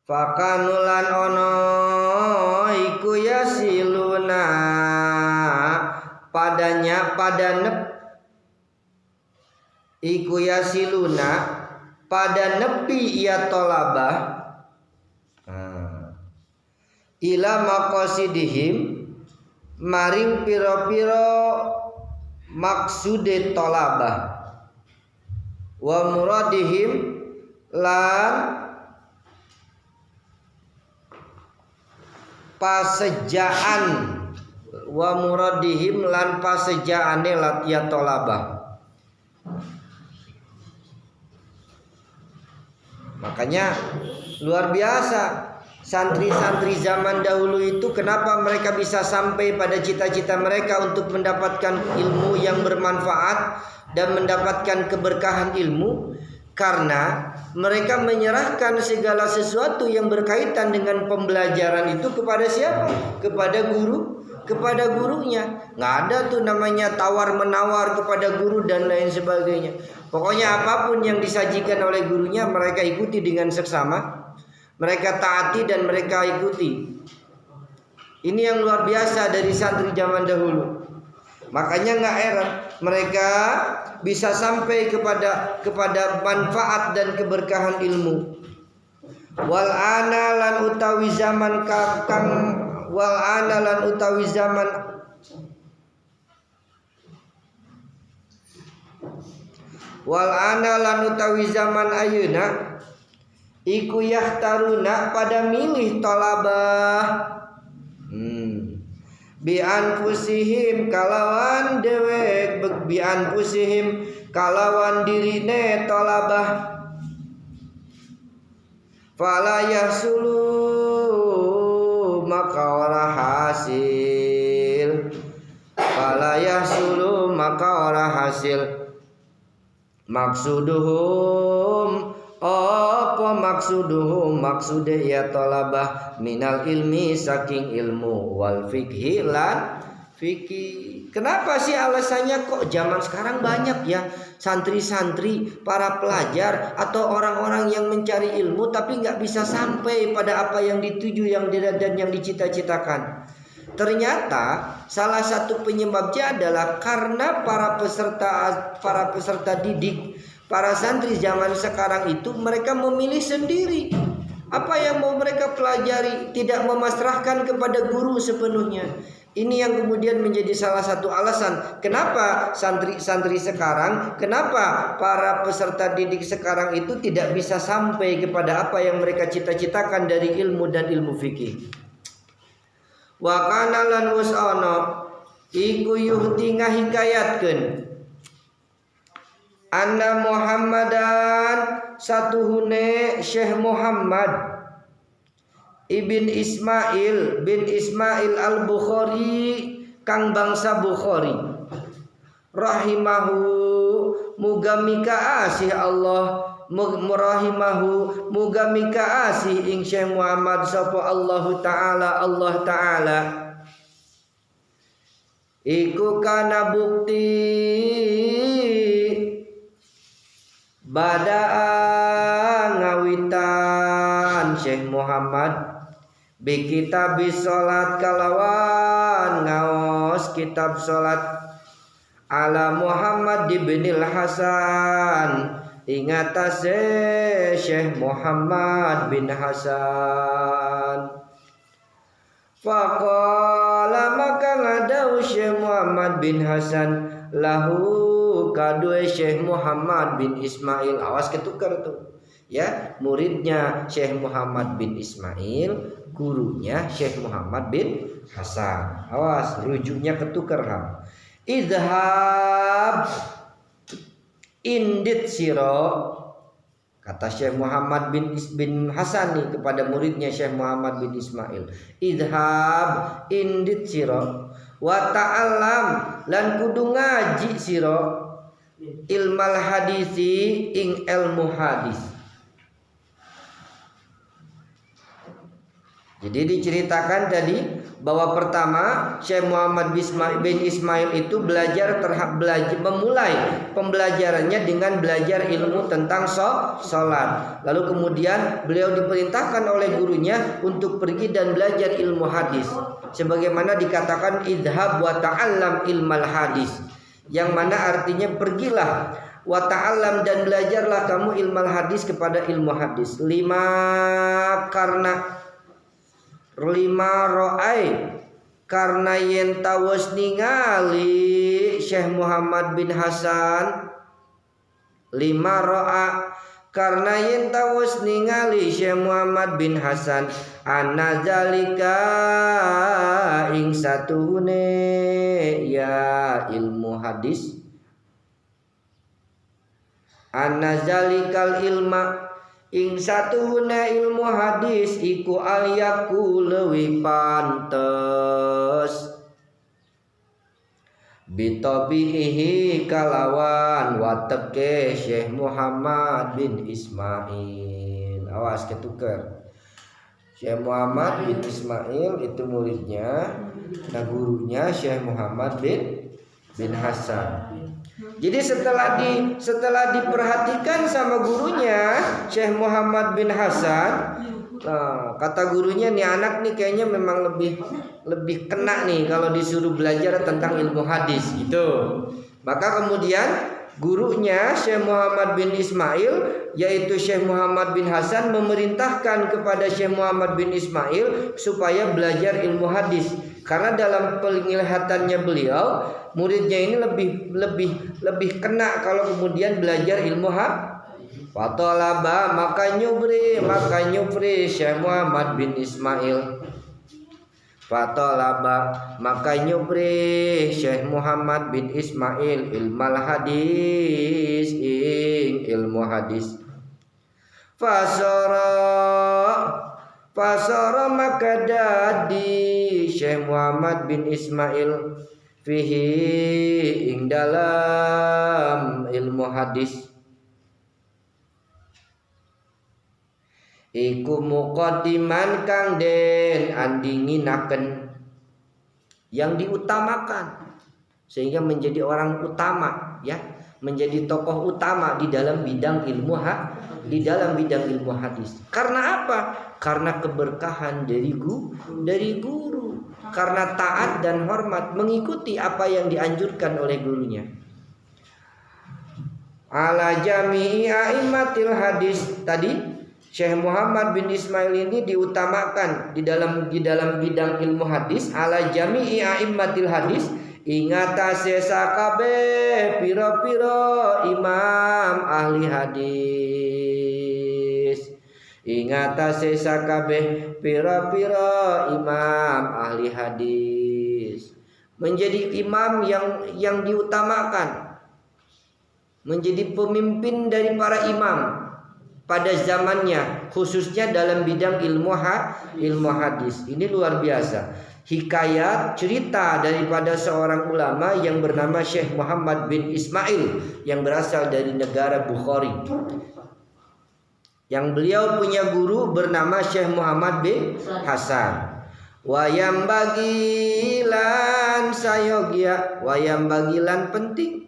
Fakanulan ono iku yasiluna padanya pada iku yasiluna pada nepi ya tolabah ila maqasidihim maring piro-piro maksude tolabah wa muradihim lan pasejaan wa muradihim lan pasejaane latya tolabah. Makanya luar biasa santri-santri zaman dahulu itu kenapa mereka bisa sampai pada cita-cita mereka untuk mendapatkan ilmu yang bermanfaat dan mendapatkan keberkahan ilmu, karena mereka menyerahkan segala sesuatu yang berkaitan dengan pembelajaran itu kepada siapa? Kepada guru, kepada gurunya. Nggak ada tuh namanya tawar menawar kepada guru dan lain sebagainya. Pokoknya apapun yang disajikan oleh gurunya mereka ikuti dengan seksama, mereka taati dan mereka ikuti. Ini yang luar biasa dari santri zaman dahulu. Makanya nggak heran mereka bisa sampai kepada manfaat dan keberkahan ilmu. Wal ana lan utawi zaman kang wal ana lan utawi zaman wal ana lan utawi zaman ayeuna iku yahtaruna pada milih talabah bi anfusihim kalawan dewek bi anfusihim kalawan dirine talabah fala yahsulu maka ora hasil fala yahsulu maka ora hasil maksuduhum apa maksuduhum maksude ya talabah minal ilmi saking ilmu wal fikhi lan fikih. Kenapa sih alasannya kok zaman sekarang banyak ya santri-santri, para pelajar atau orang-orang yang mencari ilmu tapi nggak bisa sampai pada apa yang dituju dan yang dicita-citakan. Ternyata salah satu penyebabnya adalah karena para peserta didik, para santri zaman sekarang itu mereka memilih sendiri apa yang mau mereka pelajari, tidak memasrahkan kepada guru sepenuhnya. Ini yang kemudian menjadi salah satu alasan kenapa santri-santri sekarang, kenapa para peserta didik sekarang itu tidak bisa sampai kepada apa yang mereka cita-citakan dari ilmu dan ilmu fikih. Wa kana lan wus ana iku yuhti ngahikayatkeun anna Muhammadan satuhune Syekh Muhammad Ibn Ismail bin Ismail al-Bukhari kang bangsa Bukhari rahimahu muga mika asih Allah murahimahu muga mika asih ing Syekh Muhammad sapa Allah Ta'ala iku kana bukti badaa ngawitan Syekh Muhammad bi kitab salat kalawan ngaos kitab salat ala Muhammad ibnil Hasan ingatase Syekh Muhammad bin Hasan. Faqala maka ngadau Syekh Muhammad bin Hasan lahu kadue Syekh Muhammad bin Ismail. Awas ketukar tuh ya, muridnya Syekh Muhammad bin Ismail, gurunya Syekh Muhammad bin Hasan. Awas rujuknya ketukar ham. Idhab indit siro, kata Syekh Muhammad bin Hasan nih kepada muridnya Syekh Muhammad bin Ismail. Idhab indit siro wa ta'allam lan kudu ngaji siro ilmal hadisi ing ilmu hadis. Jadi diceritakan tadi bahwa pertama Syekh Muhammad bin Ismail itu memulai pembelajarannya dengan belajar ilmu tentang sholat. Lalu kemudian beliau diperintahkan oleh gurunya untuk pergi dan belajar ilmu hadis. Sebagaimana dikatakan idhab wa ta'allam ilmal hadis, yang mana artinya pergilah wa ta'allam dan belajarlah kamu ilmal hadis kepada ilmu hadis. Karena yen tawus ningali Syekh Muhammad bin Hasan karena yen tawus ningali Syekh Muhammad bin Hasan anazalika ing satune ya ilmu hadis anazalikal ilma ing satuhuna ilmu hadis iku aliyaku leuwih pantes bitabihi kalawan wateke Syekh Muhammad bin Ismail. Awas ketuker. Syekh Muhammad bin Ismail itu muridnya, nah gurunya Syekh Muhammad bin Hasan. Jadi setelah diperhatikan sama gurunya Syekh Muhammad bin Hasan, kata gurunya, nih anak nih kayaknya memang lebih kena nih kalau disuruh belajar tentang ilmu hadis gitu. Maka kemudian gurunya Syekh Muhammad bin Ismail, yaitu Syekh Muhammad bin Hasan, memerintahkan kepada Syekh Muhammad bin Ismail supaya belajar ilmu hadis. Karena dalam penglihatannya beliau, muridnya ini lebih kena kalau kemudian belajar ilmu hadis. Fatalaba maka nyupri Syekh Muhammad bin Ismail. Fatalaba maka nyupri Syekh Muhammad bin Ismail ilmal hadis ing ilmu hadis. Fasara maka dadi Syekh Muhammad bin Ismail fihi ing dalam ilmu hadis iku muqaddiman kang den andinginaken, yang diutamakan sehingga menjadi orang utama, ya, menjadi tokoh utama di dalam bidang ilmu hadis. Karena apa? Karena keberkahan dari guru, karena taat dan hormat mengikuti apa yang dianjurkan oleh gurunya. Ala jami'i a'immatil hadis, tadi Syekh Muhammad bin Ismail ini diutamakan di dalam bidang ilmu hadis. Ala jami'i a'immatil hadis, ingatase sakabeh pira-pira imam ahli hadis. Ingatase sakabeh pira-pira imam ahli hadis. Menjadi imam yang diutamakan, menjadi pemimpin dari para imam pada zamannya, khususnya dalam bidang ilmu hadis. Ini luar biasa. Hikayat cerita daripada seorang ulama yang bernama Syekh Muhammad bin Ismail yang berasal dari negara Bukhari. Yang beliau punya guru bernama Syekh Muhammad bin Hasan. Wayam bagilan sayogya, wayam bagilan penting